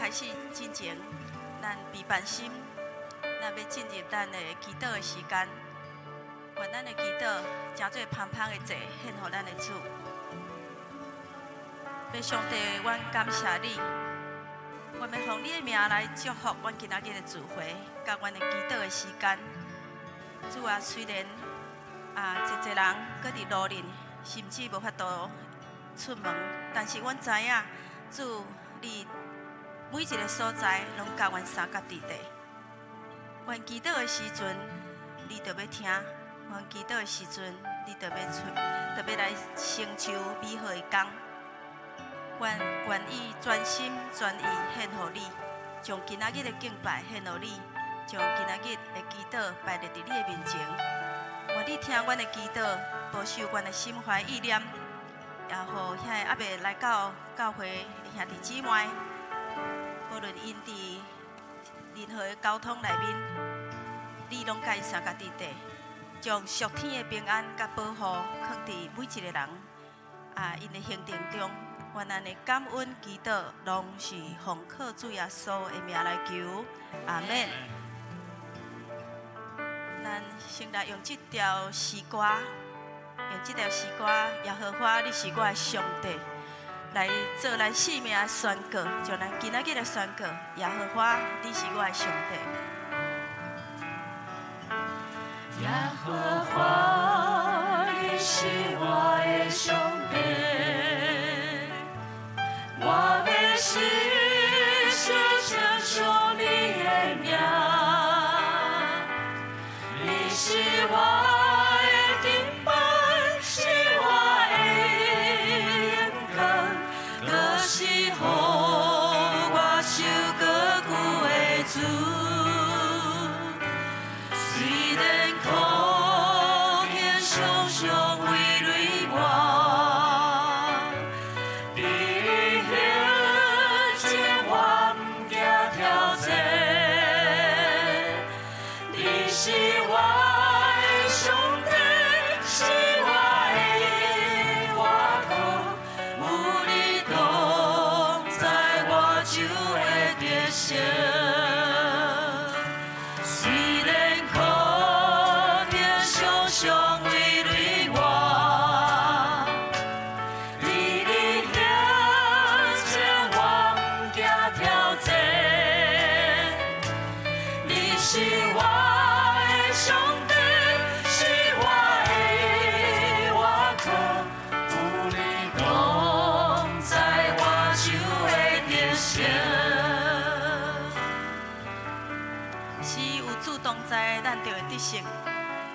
开始进前，咱备办心，咱要进入咱的祈祷的时间。愿咱的祈祷真做芳芳的祭献予咱的主。要上帝，阮感谢你，阮要奉你的名来祝福阮今仔日的聚会，甲阮的祈祷的时间。主啊，虽然一人搁伫路认，甚至无法度出门，但是阮知影，主你每一个所在拢甲阮三甲伫地。阮祈祷的时阵，你就要听；阮祈祷的时阵，你就要来成就美好的工。阮愿意专心全意献予你，将今仔日的敬拜献予你，将今仔日的祈祷摆列伫你的面前。愿你听阮的祈祷，保守阮的心怀意念，也互遐个还未来到教会的兄弟姊妹，无论因伫任何的交通内面，你拢甲伊三甲伫地，将属天的平安甲保护放伫每一个人因的行程中。愿咱的感恩祈祷，拢是奉靠主耶稣的名来求，阿免。咱先来用这条诗歌，耶和华你是我的上帝，来做咱生命的宣告，就咱今仔日的宣告，耶和华你是我的上帝。耶和华你是我的上帝。我要时时称颂你的名，你是我的顶板，是我的眼光，更是予我受过苦的主。虽然苦天常常围累我。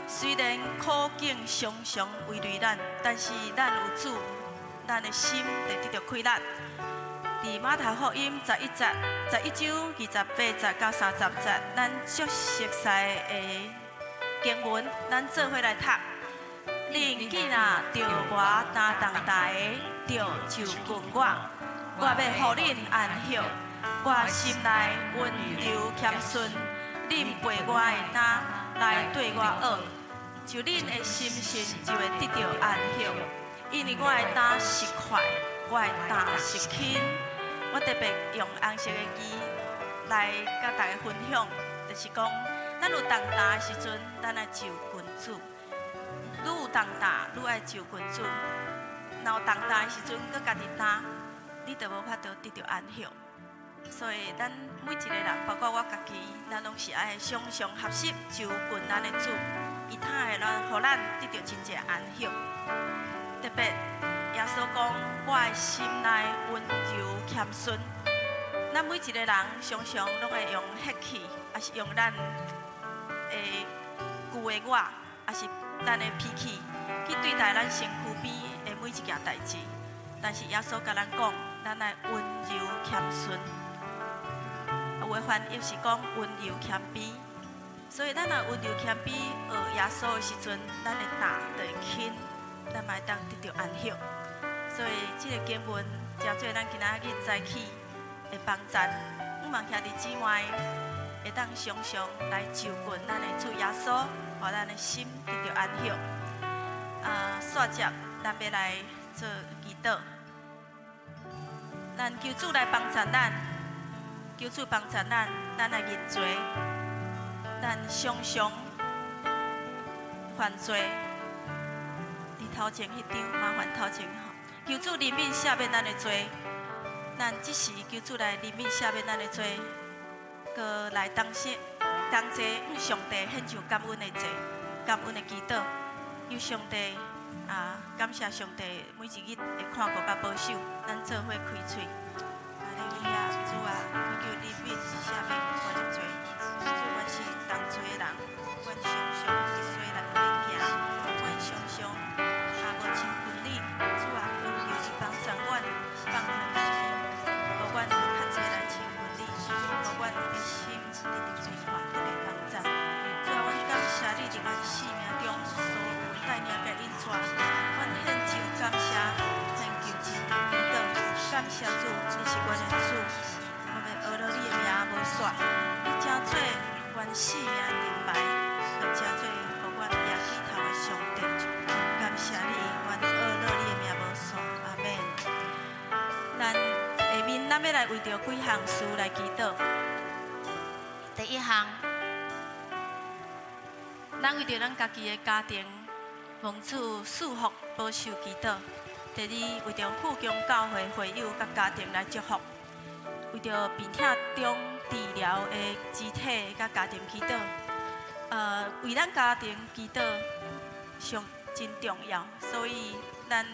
虽然苦境常常围累咱，但是咱有主，咱的心会得到快乐。伫马太福音11章28节到30节，咱足熟悉的经文，咱做伙来读。恁囝仔着我担重担的，就近我，我要予恁安息。我心内温柔谦顺，恁陪我的担来对我学。就恁的心性就会得到安息，因为我的担是快，我的担是轻。我特别用红色的字来甲大家分享，就是讲，咱有重担的时阵，咱爱就近主；愈有重担，愈爱就近主。若有重担的时阵，搁家己担，你就无法度得到安息。所以，咱每一个人，包括我家己，咱拢是爱常常合适就近咱的主。伊他会互咱得到真正安息。特别耶稣讲，我的心内温柔谦顺。咱每一个人常常拢会用血气，也是用咱的旧的我，也是咱的脾气去对待咱身躯边的每一件代志。但是耶稣甲咱讲，咱爱温柔谦顺。有的翻译是讲温柔谦卑。所以，咱若温柔谦卑学耶稣的时阵，咱的担就会轻，咱嘛会当得到安息。所以，这个经文真做咱今仔日早起的帮助，希望兄弟姊妹会当常常来就近咱的主耶稣，互咱的心得到安息。煞接，咱要来做祈祷，咱求主来帮助咱。求主帮助咱的认罪，咱常常犯罪，伫头前迄场麻烦头前吼，求主怜悯赦免咱的罪，咱即时求主来怜悯赦免咱的罪，搁来当谢向上帝献上感恩的祭，感恩的祈祷，求上帝感谢上帝每一日会看顾甲保守，咱做伙开喙。哈利路亚，主啊，求怜悯赦免我的罪，主我是同罪的人，我常常伫罪内面行，我常常无尽分理，主啊，求你帮助我，放下我的心，互阮较济来尽分理，互阮的心直直对看，特别帮助。主啊，阮感谢你伫阮生命中所有带领的引带，阮献上感谢，献求真祈祷，感谢主，你是阮的主，我们学了你的名无煞，你真做阮生命明白，也真做互阮也低头的上帝，感谢你，阮学了你的名无煞，阿免。咱下面咱要来为着几项事来祈祷。第一项，咱为着咱家己的家庭，蒙主赐福保守祈祷。第二，为着富强教会会友甲家庭来祝福；为着病痛中治疗的肢体甲家庭祈祷。为咱家庭祈祷上真重要，所以咱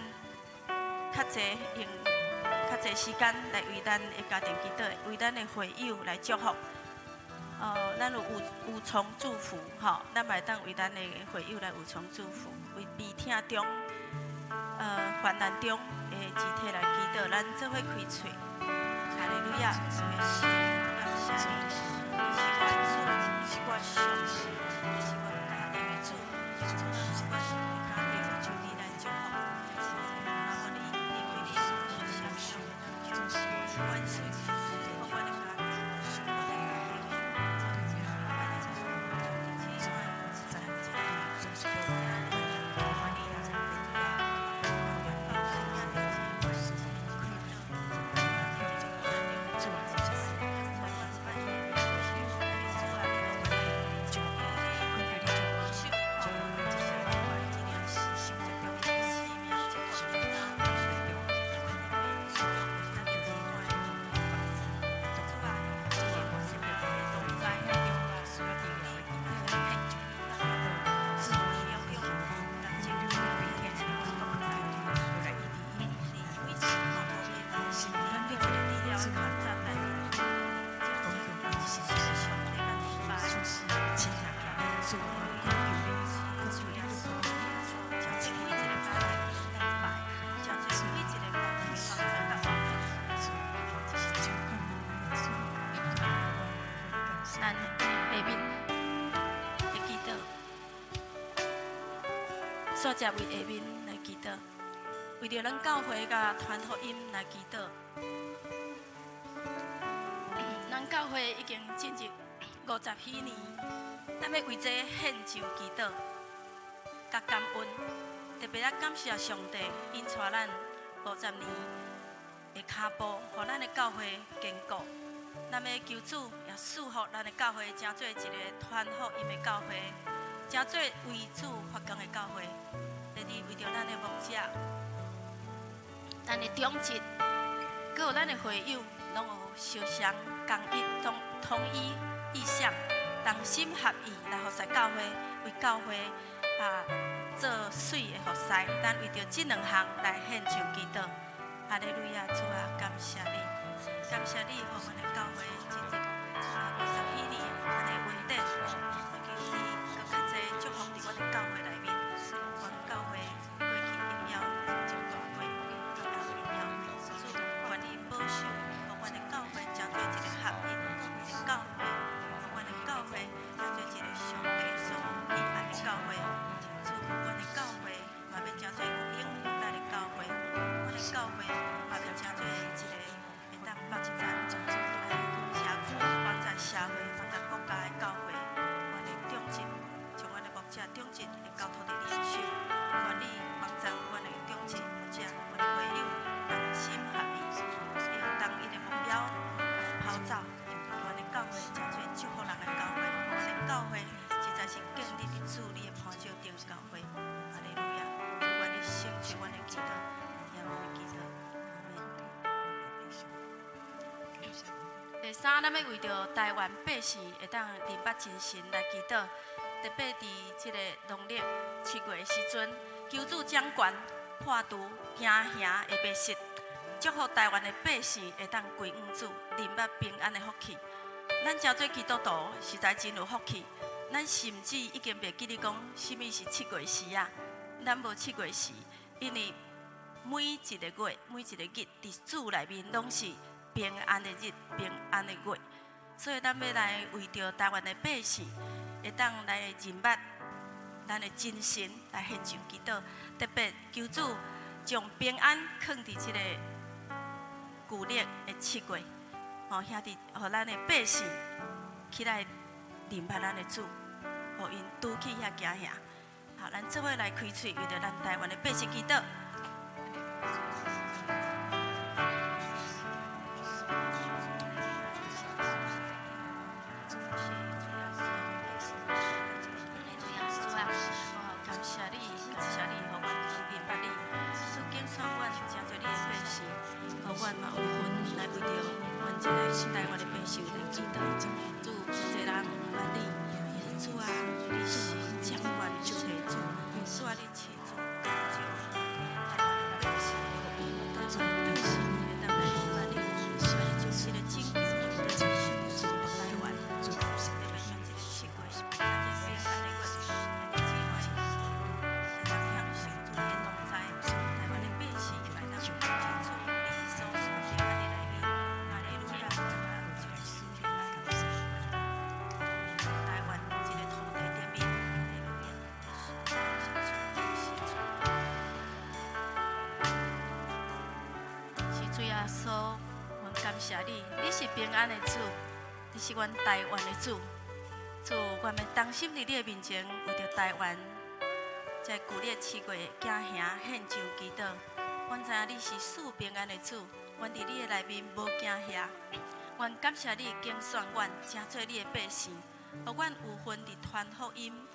较侪时间来为咱的家庭祈祷，为咱的会友来祝福。咱有从祝福，吼，咱嘛会当为咱的会友来有从祝福，为病痛中。患难中的肢体来祈祷，咱做伙开喙。哈利路亚，主耶稣，感谢你，你是我的主，你是我的上帝，你是我家庭的主，主啊，是我家庭的主，你来祝福。我你离开你，我相信主，万岁，我的家庭，咱下面的祈祷，煞只为下面来祈祷，为着咱教会甲传福音来祈祷。咱教会已经进入50许年，咱要为这献上祈祷，甲感恩，特别要感谢上帝引带咱50年的脚步，互咱的教会坚固。咱要求主也赐福咱的教会，成做一个传福音的教会，成做为主发光的教会。第二，为着咱的牧者、咱的长职，佮有咱的会友，拢有相相共一统一意向，同心合意来服侍教会，为教会做水的服侍。咱为着这两项来献上祈祷。哈利路亚，主啊，感谢你。感谢你，互阮的教会进入50许年安尼稳定，我求你搁较济祝福伫阮的教会内面，阮教会过去荣耀真大过，荣耀主愿意保守，互阮的教会成做一个合一的教会，互阮的教会成做一个上帝所喜爱的教会，主阮的教会嘛要成做有影响力的教会，阮的教会嘛要成做一个。帮助社区、帮助社会、帮助国家的教会，阮的长职，从阮的牧者长职会三，咱要为着台湾百姓会当认捌真神来祈祷，特别伫即个农历7月的时阵，求主掌权、破除惊吓的迷失，祝福台湾的百姓会当归往主，认捌平安的福气。咱真做基督徒实在真有福气，咱甚至已经袂记得讲什么是7月时啊，咱无7月时，因为每一个月、每一个日，伫主内面拢是平安的日、平安的月，所以咱要来为着台湾的百姓，会当来认捌咱的真神来献上祈祷，特别求主将平安放伫即个旧历的7月，兄弟，互咱的百姓起来认捌咱的主，互因拄起遐惊吓。好，咱做伙来开喙，为着咱台湾的百姓祈祷。谢你，你是平安的主，你是阮台湾的主。主，阮们当心伫你的面前，为着台湾，在旧历7月惊吓献上祈祷。阮知影你是赐平安的主，阮伫你的内面无惊吓。阮感谢你拣选阮，成做你的百姓，互阮有份伫传福音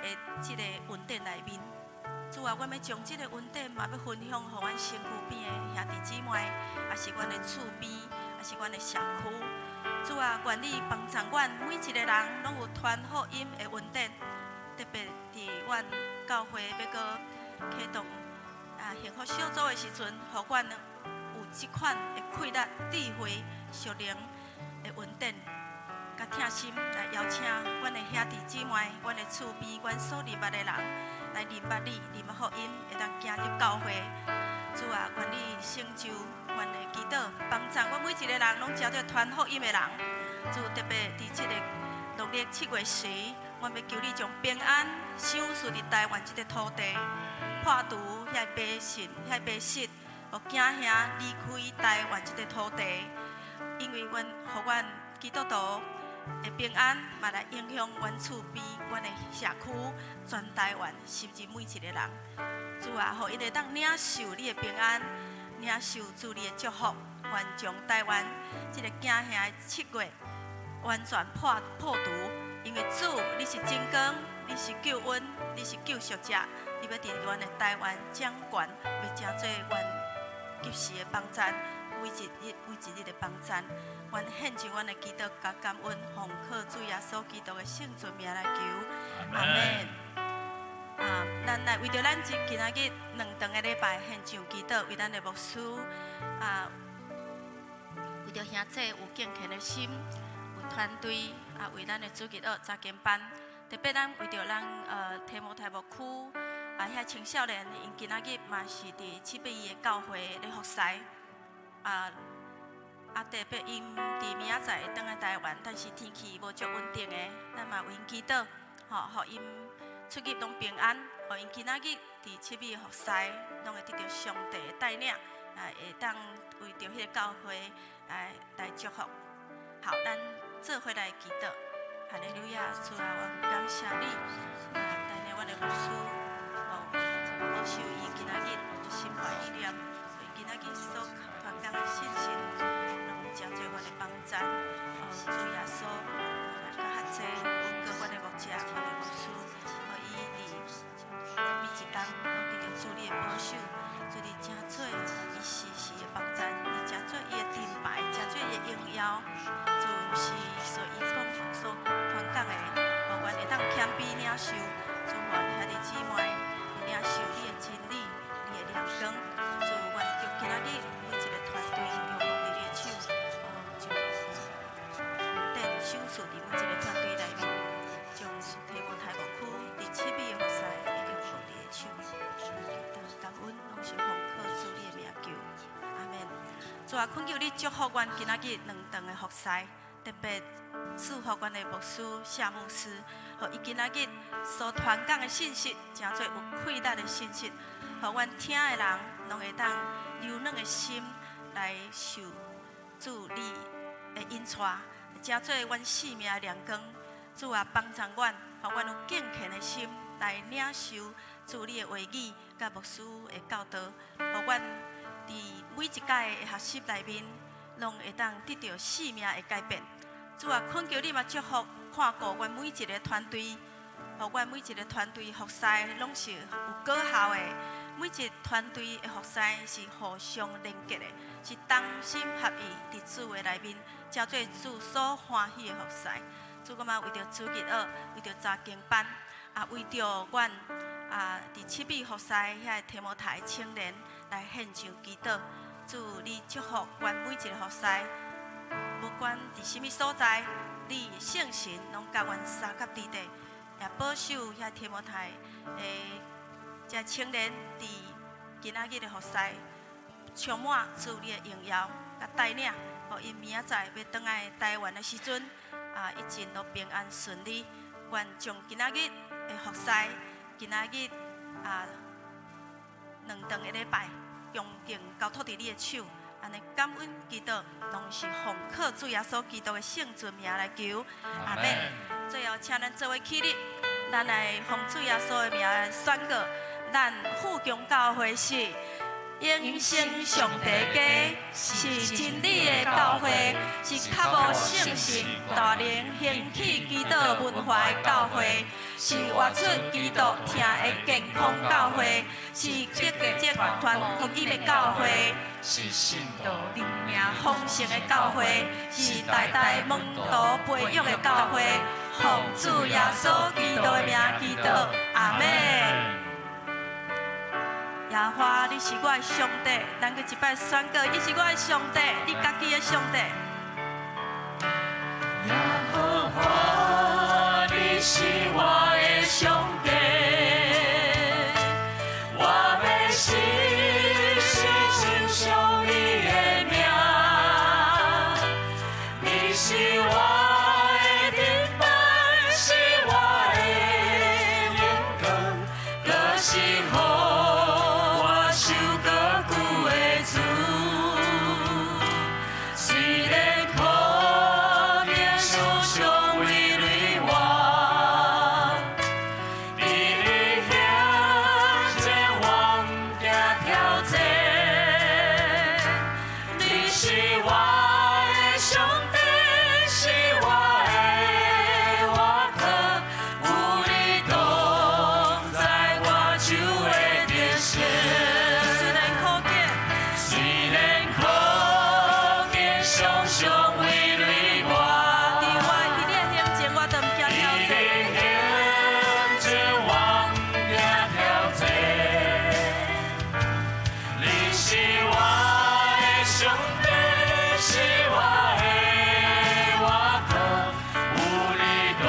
的即个恩典内面。主啊，阮要将即个恩典嘛要分享，互阮身躯边的兄弟姊妹，也是阮的厝边，也是阮的社区。主啊，愿你帮助阮每一个人，拢有传福音的恩典，特别伫阮教会要搁启动幸福小组的时阵，互阮有即款的气力、智慧、属灵的恩典，甲疼心来邀请阮的兄弟姊妹、阮的厝边、阮所认捌的人。来认捌你，认捌福音，会当行入教会。主啊，愿你成就阮的祈祷，帮助阮每一个人拢朝着传福音的人。主特别伫即个农历7月时，阮要求你将平安赏赐伫台湾即个土地，破除遐迷信、遐迷失，互惊吓离开台湾即个土地。因为互阮基督徒的平安，嘛来影响阮厝边、阮的社区、全台湾，甚至每一个人。主啊，互因会当领受你的平安，领受主你的祝福，愿将台湾这个惊吓的7月完全破除。因为主，你是真光，你是救恩，你是救赎者，你要伫阮的台湾掌权，要成做阮及时的帮助。每一日的帮助，愿献上阮的祈祷甲感恩，奉靠主耶稣基督的圣尊名来求，阿门。咱来为着咱今仔日2场的礼拜献上祈祷，为咱的牧师为着兄弟有敬虔的心，有团队为咱的主日学查经班，特别咱为着咱提摩太牧区遐青少年，因今仔日嘛是伫7月1的教会咧服侍。特别因伫明仔载会转来台湾，但是天气无足稳定的，咱嘛为因祈祷，互因出入拢平安，互因今仔日伫7月服侍，拢会得到上帝的带领，会当为着迄个教会来祝福。好，咱做伙来祈祷，哈利路亚！主啊，我感谢你，带领阮的牧师，保守伊今仔日心怀意念，为今仔日所传讲的信息，拢真侪阮的帮助。主耶稣，甲较济有各阮的牧者、阮的牧师，互伊伫每一天拢得到主你的保守，主你真做伊时时的帮助，你真做伊的盾牌，真做伊的荣耀，了，就是所伊讲所传讲的，互阮会当谦卑领受，祝福兄弟姊妹领受你的真理，你的亮光，祝愿着今仔日每一个团队用你的手，就等手术伫每一个团队内面，将提摩太牧区伫7米的服侍已经放你的手，感恩拢是奉靠主你的名求，阿免。主啊，恳求你祝福阮今仔日两场的服侍，特别祝福阮的牧师夏牧师，互伊今仔日所传讲的信息，诚侪有气力的信息，互阮听的人拢会当柔软的心来受主你的引带，诚侪阮生命的亮光。主啊，帮助阮，互阮有敬虔的心来领受主你的话语，甲牧师的教导，互阮伫每一届的学习内面，拢会当得到生命的改变。主啊，恳求你嘛祝福看顾阮每一个团队，互阮每一个团队服侍拢是有果效的。每一个团队的服侍是互相连结的，是同心合意伫主的内面，叫做主所欢喜的服侍。主，我嘛为着主日学，为着查经班，为着阮伫7米服侍遐提摩太青年来献上祈祷。主，你祝福阮每一个服侍，不管伫什么所在，你圣神拢甲阮三甲伫地，也保守遐提摩太这青年伫今仔日的服侍，充满主你的荣耀甲带领，互因明仔载要倒来台湾的时阵，一尽都平安顺利。愿将今仔日的服侍，今仔日两场的礼拜，恭敬交托伫你的手，安尼感恩祈祷，拢是奉靠主耶稣基督的圣尊名来求，阿门。最后，请咱做伙起立，咱来奉主耶稣的名来宣告。咱富强教会是永生上帝家，是真理的教会，是较无圣神、大灵兴起基督文化的教会，是活出基督听的健康教会，是积极传福音的教会，是信道灵命丰盛的教会，是代代门徒培育的教会。奉主耶稣基督的名祈祷，阿门。耶和华，你是我的上帝，咱佮一摆宣告，你是我的上帝，你家己的上帝。耶和华，你是我的上帝，我要时时称颂你的名，你是我的顶板，是我的眼光，更是好。受过久的主，虽然苦境常常围累我，你的向前往行挑战，你是我的上帝，是我的依靠，有你同在，我就会得胜。常常围累我，伫你的面前，我都唔惊挑战。往行挑战，你是我的上帝，是我的依靠，有你同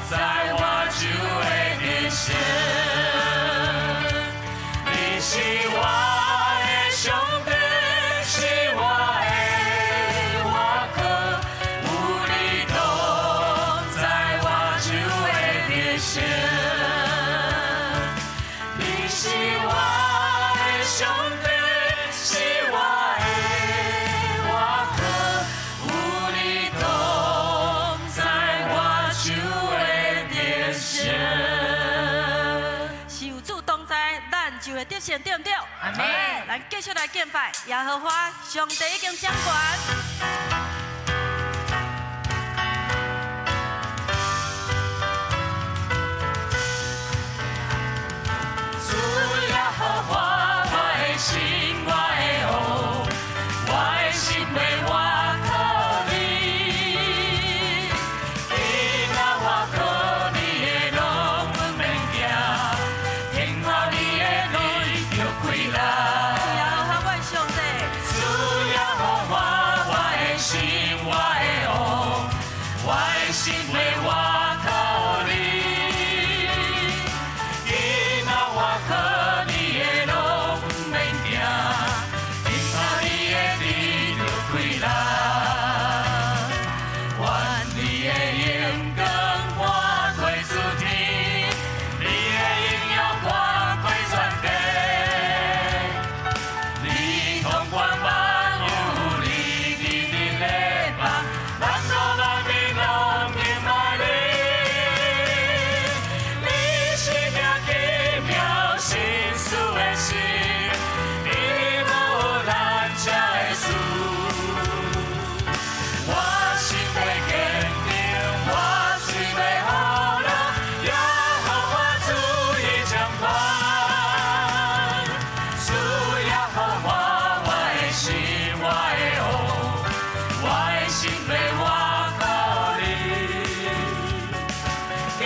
在，我就会得胜。你是我的上帝，是我的。你是我的上帝，是我的依靠，有你同在，我就会得胜。是有主同在，咱就会得胜，对不对？阿门。咱继续来敬拜耶和华，上帝已经掌权。我的心，我的后，我的心为我靠。心为我靠你，今仔我靠你的拢免惊，因靠你的力就开力，愿你的荣光拨开诸天，你的荣耀挂开全地，你统管万有，你伫你的邦，万国万民拢敬拜你。你是行奇妙神事的神，你无咱这的事。我心会坚定，我嘴要好了，也互我主伊掌管。主也互我的心，我的好，我的心要我靠你。今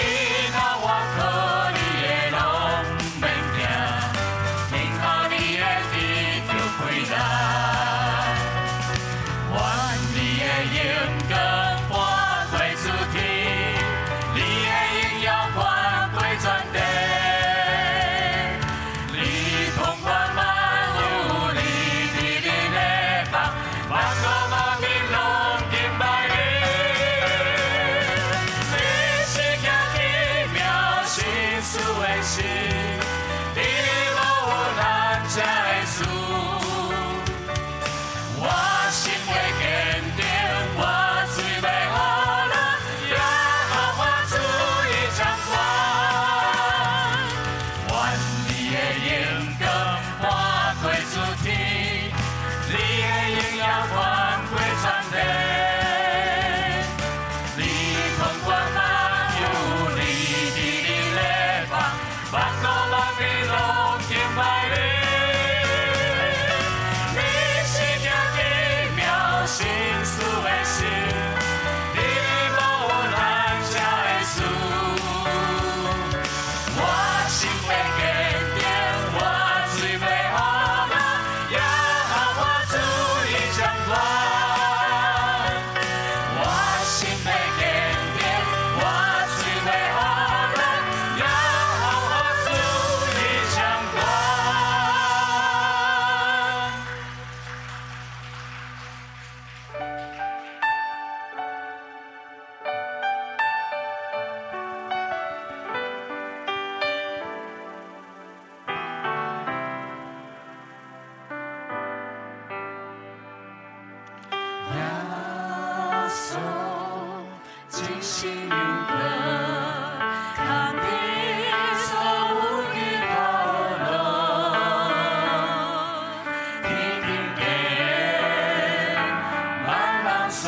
仔我靠你的拢免惊，因靠你的力就开力。愿你的荣光拨开诸天，你的荣耀挂开全地，你统管万有，你伫你的邦，万国万民拢敬拜你。你是行奇妙神事的神，你无咱这的事。我心会坚定，我嘴要好了，也互我主伊掌管。愿你的荣光拨开诸天，你的荣耀挂开全地，你统管万有，你伫你的邦，万国万民拢敬拜你。你是行奇妙神事的神，你无咱这的事。我心会坚定，我嘴要好了，也互我主伊掌管。我心会坚定，我嘴要好了，也互我主伊掌管。耶稣，真心有歌，看你所有的道路，天顶地万人宣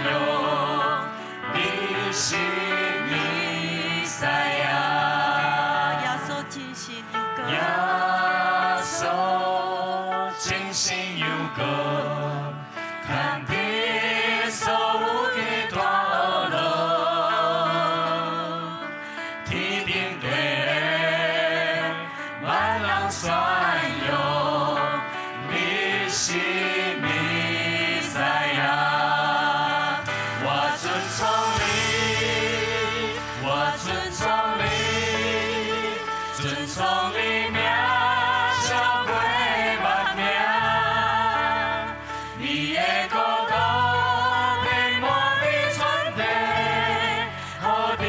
扬，你是弥赛亚。耶稣真心有歌，耶稣真心有歌，看你所有的道路，天顶地万人宣扬，你是弥赛亚。我尊崇你，我尊崇你，尊崇你名超过万名。你的国度遍满你全地，好定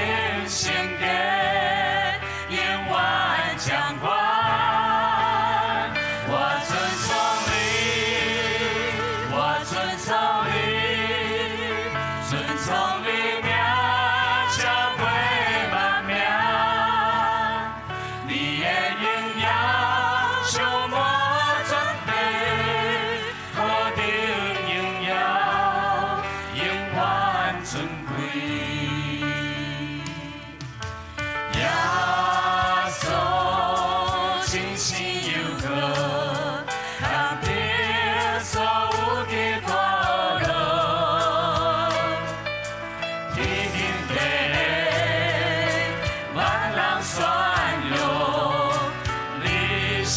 圣洁，永远掌管。我尊崇你，我尊崇你，尊崇你名超过万名。你的荣耀充满全地，好定荣耀永远尊贵。耶稣真心有歌，看你所有的道路，天顶地万人宣扬，你是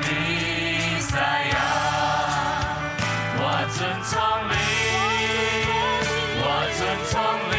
弥赛亚。我尊崇你，我尊崇你。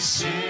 是